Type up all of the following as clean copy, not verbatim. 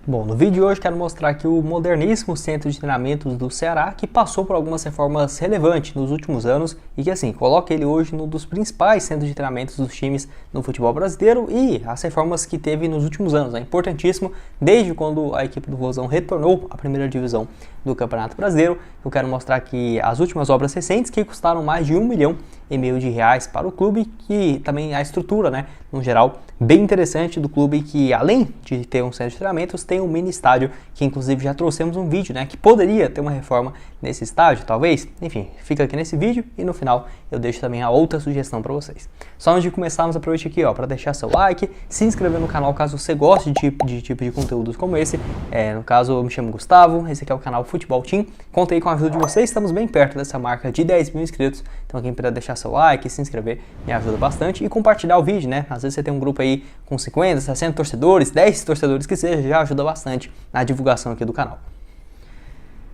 Bom, no vídeo de hoje quero mostrar aqui o moderníssimo centro de treinamentos do Ceará, que passou por algumas reformas relevantes nos últimos anos e que assim, coloca ele hoje num dos principais centros de treinamentos dos times no futebol brasileiro e as reformas que teve nos últimos anos. É importantíssimo, desde quando a equipe do Vozão retornou à primeira divisão do Campeonato Brasileiro. Eu quero mostrar aqui as últimas obras recentes que custaram mais de R$1,5 milhão para o clube, que também a estrutura, né, no geral, bem interessante do clube, que além de ter um centro de treinamentos, tem um mini estádio, que inclusive já trouxemos um vídeo, né, que poderia ter uma reforma nesse estádio, talvez. Enfim, fica aqui nesse vídeo e no final eu deixo também a outra sugestão para vocês. Só antes de começarmos, aproveite aqui, para deixar seu like, se inscrever no canal caso você goste de conteúdos como esse. No caso, eu me chamo Gustavo, esse aqui é o canal Futebol Team. Conta aí com a ajuda de vocês, estamos bem perto dessa marca de 10 mil inscritos, então quem puder deixar seu like, se inscrever, me ajuda bastante, e compartilhar o vídeo, né? Às vezes você tem um grupo aí com 50, 60 torcedores, 10 torcedores que seja, já ajuda bastante na divulgação aqui do canal.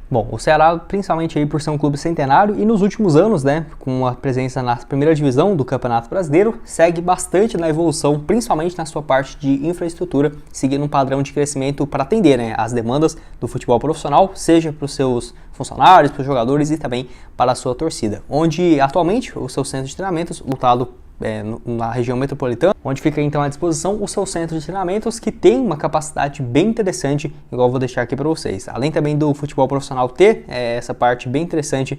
Bom, o Ceará, principalmente aí por ser um clube centenário e nos últimos anos, né, com a presença na primeira divisão do Campeonato Brasileiro, segue bastante na evolução, principalmente na sua parte de infraestrutura, seguindo um padrão de crescimento para atender, né, as demandas do futebol profissional, seja para os seus funcionários, para os jogadores e também para a sua torcida, onde atualmente o seu centro de treinamentos, lotado na região metropolitana, onde fica então à disposição o seu centro de treinamentos, que tem uma capacidade bem interessante, igual eu vou deixar aqui para vocês. Além também do futebol profissional ter essa parte bem interessante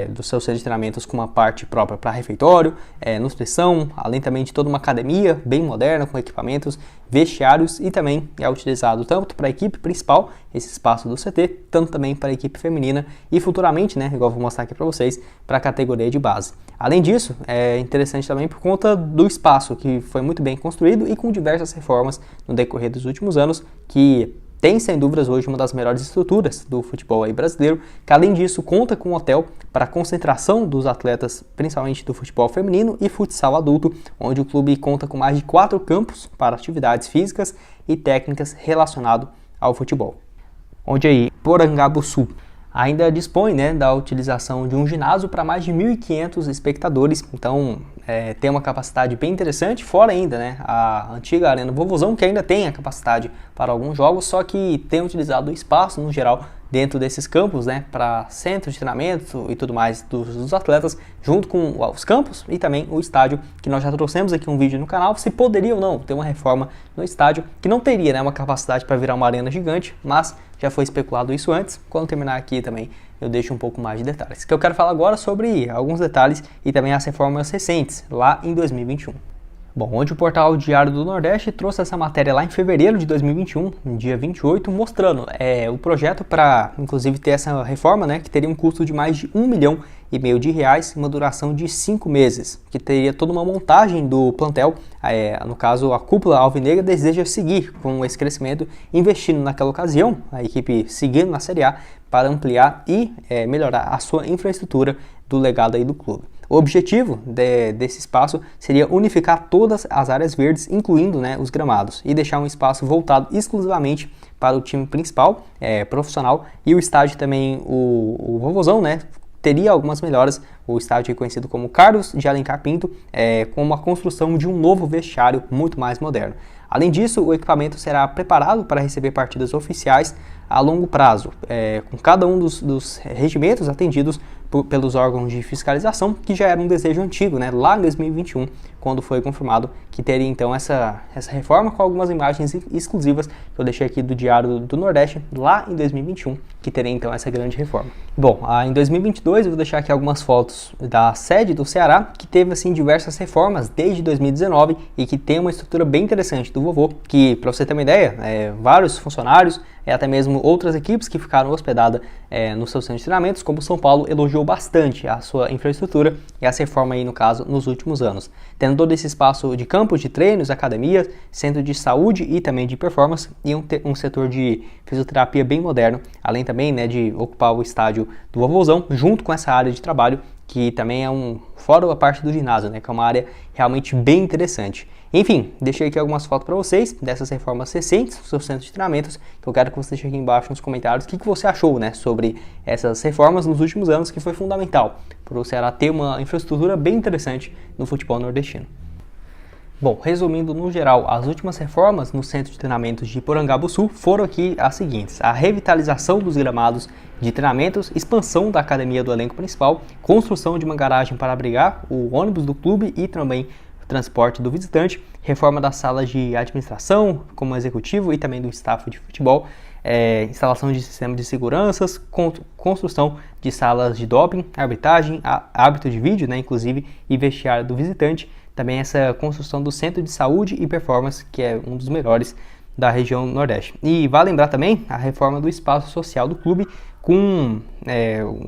do seu centro de treinamentos, com uma parte própria para refeitório, nutrição, além também de toda uma academia bem moderna, com equipamentos, vestiários, e também é utilizado tanto para a equipe principal, esse espaço do CT, tanto também para a equipe feminina e futuramente, né, igual eu vou mostrar aqui para vocês, para a categoria de base. Além disso, é interessante também por conta do espaço, que foi muito bem construído e com diversas reformas no decorrer dos últimos anos, que tem sem dúvidas hoje uma das melhores estruturas do futebol aí brasileiro, que além disso conta com um hotel para a concentração dos atletas, principalmente do futebol feminino e futsal adulto, onde o clube conta com mais de 4 campos para atividades físicas e técnicas relacionadas ao futebol. Onde aí, Porangabuçu ainda dispõe, né, da utilização de um ginásio para mais de 1.500 espectadores, então tem uma capacidade bem interessante, fora ainda, né, a antiga Arena Vovozão, que ainda tem a capacidade para alguns jogos, só que tem utilizado o espaço no geral dentro desses campos, né, para centro de treinamento e tudo mais dos atletas, junto com os campos e também o estádio, que nós já trouxemos aqui um vídeo no canal, se poderia ou não ter uma reforma no estádio, que não teria, né, uma capacidade para virar uma arena gigante, mas já foi especulado isso antes. Quando terminar aqui também eu deixo um pouco mais de detalhes, que eu quero falar agora sobre alguns detalhes e também as reformas recentes, lá em 2021. Bom, onde o portal Diário do Nordeste trouxe essa matéria lá em fevereiro de 2021, no dia 28, mostrando o projeto para, inclusive, ter essa reforma, né, que teria um custo de mais de R$1,5 milhão e uma duração de 5 meses, que teria toda uma montagem do plantel. No caso, a cúpula alvinegra deseja seguir com esse crescimento, investindo naquela ocasião, a equipe seguindo na Série A, para ampliar e melhorar a sua infraestrutura do legado aí do clube. O objetivo desse espaço seria unificar todas as áreas verdes, incluindo, né, os gramados, e deixar um espaço voltado exclusivamente para o time principal, profissional, e o estádio também, o Vovozão, né, teria algumas melhoras. O estádio é conhecido como Carlos de Alencar Pinto, com a construção de um novo vestiário muito mais moderno. Além disso, o equipamento será preparado para receber partidas oficiais a longo prazo, com cada um dos regimentos atendidos pelos órgãos de fiscalização, que já era um desejo antigo, né, lá em 2021, quando foi confirmado que teria então essa reforma, com algumas imagens exclusivas que eu deixei aqui do Diário do Nordeste, lá em 2021, que teria então essa grande reforma. Bom, em 2022 eu vou deixar aqui algumas fotos da sede do Ceará, que teve assim diversas reformas desde 2019 e que tem uma estrutura bem interessante do Vovô, que, para você ter uma ideia, vários funcionários, até mesmo outras equipes que ficaram hospedadas nos seus centros de treinamentos, como São Paulo, elogiou bastante a sua infraestrutura e essa reforma aí, no caso, nos últimos anos. Tendo todo esse espaço de campos de treinos, academias, centro de saúde e também de performance, e um setor de fisioterapia bem moderno, além também, né, de ocupar o estádio do Vovozão, junto com essa área de trabalho, que também fora a parte do ginásio, né, que é uma área realmente bem interessante. Enfim, deixei aqui algumas fotos para vocês dessas reformas recentes, dos seus centros de treinamentos, que eu quero que você deixe aqui embaixo nos comentários o que você achou, né, sobre essas reformas nos últimos anos, que foi fundamental para o Ceará ter uma infraestrutura bem interessante no futebol nordestino. Bom, resumindo no geral, as últimas reformas no centro de treinamentos de Porangabuçu foram aqui as seguintes: a revitalização dos gramados de treinamentos, expansão da academia do elenco principal, construção de uma garagem para abrigar o ônibus do clube e também o transporte do visitante, reforma das salas de administração, como executivo e também do staff de futebol, instalação de sistemas de seguranças, construção de salas de doping, arbitragem, árbitro de vídeo, inclusive, e vestiário do visitante. Também essa construção do Centro de Saúde e Performance, que é um dos melhores da região Nordeste. E vale lembrar também a reforma do espaço social do clube, com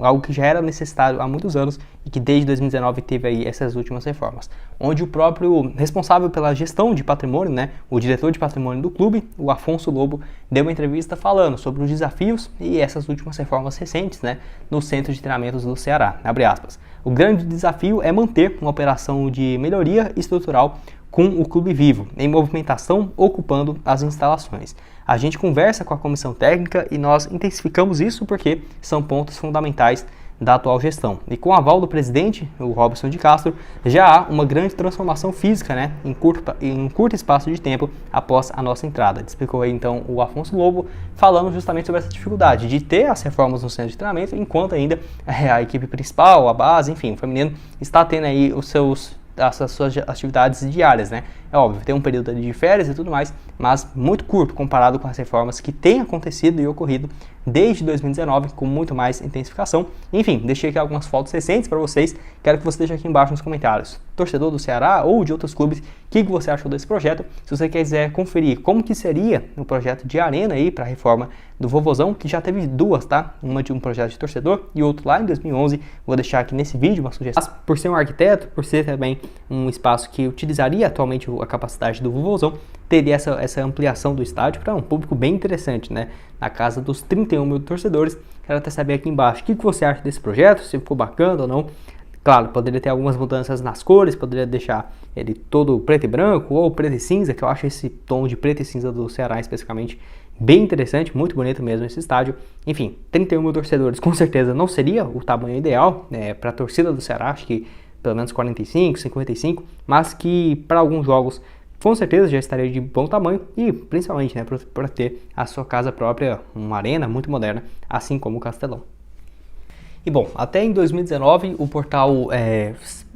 algo que já era necessário há muitos anos e que desde 2019 teve aí essas últimas reformas, onde o próprio responsável pela gestão de patrimônio, o diretor de patrimônio do clube, o Afonso Lobo, deu uma entrevista falando sobre os desafios e essas últimas reformas recentes, no centro de treinamentos do Ceará, abre aspas. O grande desafio é manter uma operação de melhoria estrutural com o clube vivo, em movimentação, ocupando as instalações. A gente conversa com a comissão técnica e nós intensificamos isso porque são pontos fundamentais da atual gestão. E com o aval do presidente, o Robson de Castro, já há uma grande transformação física, em um curto espaço de tempo após a nossa entrada. Explicou aí então o Afonso Lobo, falando justamente sobre essa dificuldade de ter as reformas no centro de treinamento, enquanto ainda a equipe principal, a base, enfim, o feminino está tendo aí as suas atividades diárias, É óbvio, tem um período ali de férias e tudo mais, mas muito curto comparado com as reformas que têm acontecido e ocorrido desde 2019, com muito mais intensificação. Enfim, deixei aqui algumas fotos recentes para vocês, quero que você deixe aqui embaixo nos comentários, torcedor do Ceará ou de outros clubes, o que você achou desse projeto. Se você quiser conferir como que seria o projeto de arena aí para a reforma do Vovozão, que já teve duas, tá? Uma de um projeto de torcedor e outro lá em 2011, vou deixar aqui nesse vídeo uma sugestão. Por ser um arquiteto, por ser também um espaço que utilizaria atualmente a capacidade do Vovozão, teria essa ampliação do estádio para um público bem interessante, na casa dos 31 mil torcedores. Quero até saber aqui embaixo o que você acha desse projeto, se ficou bacana ou não. Claro, poderia ter algumas mudanças nas cores, poderia deixar ele todo preto e branco ou preto e cinza, que eu acho esse tom de preto e cinza do Ceará especificamente bem interessante, muito bonito mesmo esse estádio. Enfim, 31 mil torcedores com certeza não seria o tamanho ideal para a torcida do Ceará, acho que pelo menos 45, 55, mas que para alguns jogos com certeza já estaria de bom tamanho e principalmente para ter a sua casa própria, uma arena muito moderna, assim como o Castelão. E bom, até em 2019 o portal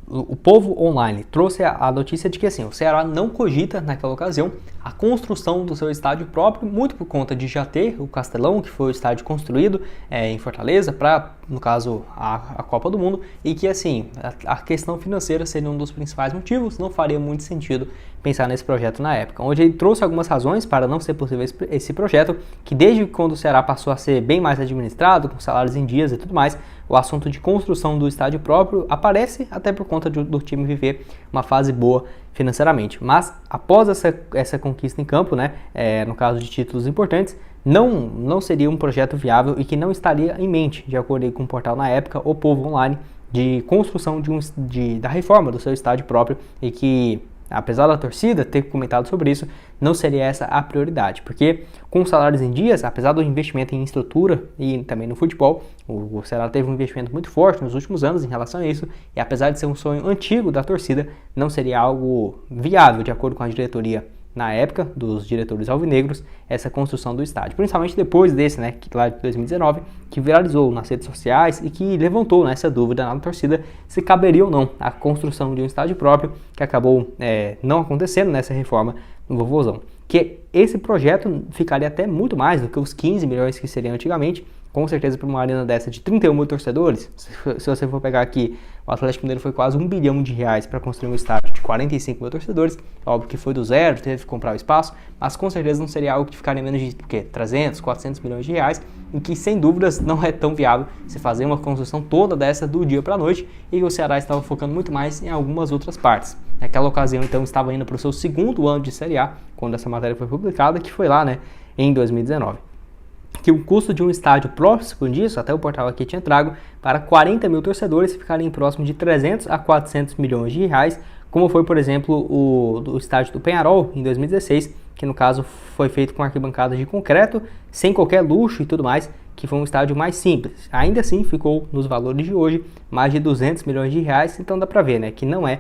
o Povo Online trouxe a notícia de que assim, o Ceará não cogita naquela ocasião a construção do seu estádio próprio, muito por conta de já ter o Castelão, que foi o estádio construído em Fortaleza para, no caso, a Copa do Mundo, e que assim, a questão financeira seria um dos principais motivos, não faria muito sentido pensar nesse projeto na época, onde ele trouxe algumas razões para não ser possível esse projeto, que desde quando o Ceará passou a ser bem mais administrado, com salários em dias e tudo mais, o assunto de construção do estádio próprio aparece até por conta do time viver uma fase boa financeiramente. Mas após essa conquista em campo, no caso de títulos importantes, não seria um projeto viável e que não estaria em mente, de acordo com o portal na época, o Povo Online, de construção da reforma do seu estádio próprio, e que, apesar da torcida ter comentado sobre isso, não seria essa a prioridade, porque com os salários em dias, apesar do investimento em estrutura e também no futebol, o Ceará teve um investimento muito forte nos últimos anos em relação a isso, e apesar de ser um sonho antigo da torcida, não seria algo viável, de acordo com a diretoria na época, dos diretores alvinegros, essa construção do estádio. Principalmente depois desse, lá de 2019, que viralizou nas redes sociais e que levantou essa dúvida na torcida se caberia ou não a construção de um estádio próprio, que acabou não acontecendo nessa reforma no Vovozão. Que esse projeto ficaria até muito mais do que os 15 milhões que seria antigamente, com certeza para uma arena dessa de 31 mil torcedores. Se você for pegar aqui, o Atlético Mineiro foi quase R$1 bilhão para construir um estádio de 45 mil torcedores. Óbvio que foi do zero, teve que comprar o espaço, mas com certeza não seria algo que ficaria menos de 300, 400 milhões de reais, em que sem dúvidas não é tão viável se fazer uma construção toda dessa do dia para a noite, e o Ceará estava focando muito mais em algumas outras partes. Naquela ocasião, então, estava indo para o seu segundo ano de Série A, quando essa matéria foi publicada, que foi lá, em 2019. Que o custo de um estádio próximo disso, até o portal aqui tinha trago, para 40 mil torcedores ficarem próximo de 300 a 400 milhões de reais, como foi, por exemplo, o estádio do Penharol, em 2016, que no caso foi feito com arquibancadas de concreto, sem qualquer luxo e tudo mais, que foi um estádio mais simples. Ainda assim, ficou nos valores de hoje mais de 200 milhões de reais, então dá para ver, que não é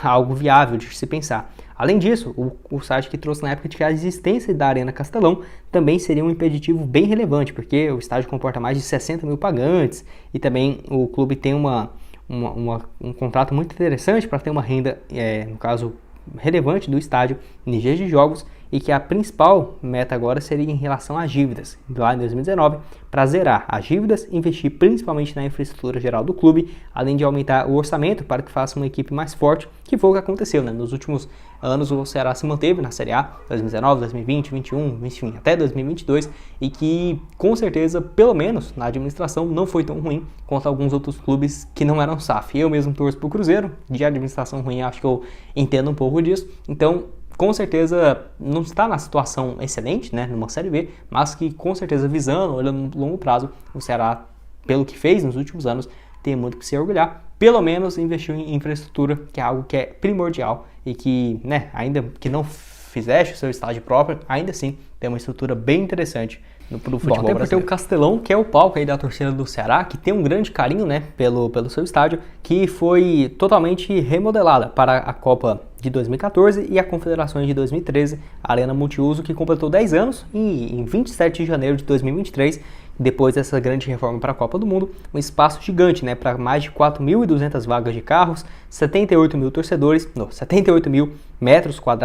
algo viável de se pensar. Além disso, o site que trouxe na época de que a existência da Arena Castelão também seria um impeditivo bem relevante, porque o estádio comporta mais de 60 mil pagantes e também o clube tem um contrato muito interessante para ter uma renda, no caso, relevante do estádio em dias de jogos, e que a principal meta agora seria em relação às dívidas, lá em 2019, para zerar as dívidas, investir principalmente na infraestrutura geral do clube, além de aumentar o orçamento para que faça uma equipe mais forte, que foi o que aconteceu, né? Nos últimos anos o Ceará se manteve na Série A, 2019, 2020, 2021, enfim, até 2022, e que com certeza, pelo menos na administração, não foi tão ruim quanto alguns outros clubes que não eram SAF. Eu mesmo torço para o Cruzeiro, de administração ruim acho que eu entendo um pouco disso, então com certeza não está na situação excelente, né, numa Série B, mas que com certeza visando, olhando no longo prazo, o Ceará, pelo que fez nos últimos anos, tem muito que se orgulhar. Pelo menos investiu em infraestrutura, que é algo que é primordial e que, né, ainda que não fizeste o seu estádio próprio, ainda assim tem uma estrutura bem interessante no futebol brasileiro. Até porque o Castelão, que é o palco aí da torcida do Ceará, que tem um grande carinho, né, pelo seu estádio, que foi totalmente remodelada para a Copa de 2014 e a Confederações de 2013, a Arena Multiuso, que completou 10 anos e em 27 de janeiro de 2023, depois dessa grande reforma para a Copa do Mundo, um espaço gigante, né, para mais de 4.200 vagas de carros, 78 mil torcedores, 78 mil metros quadrados,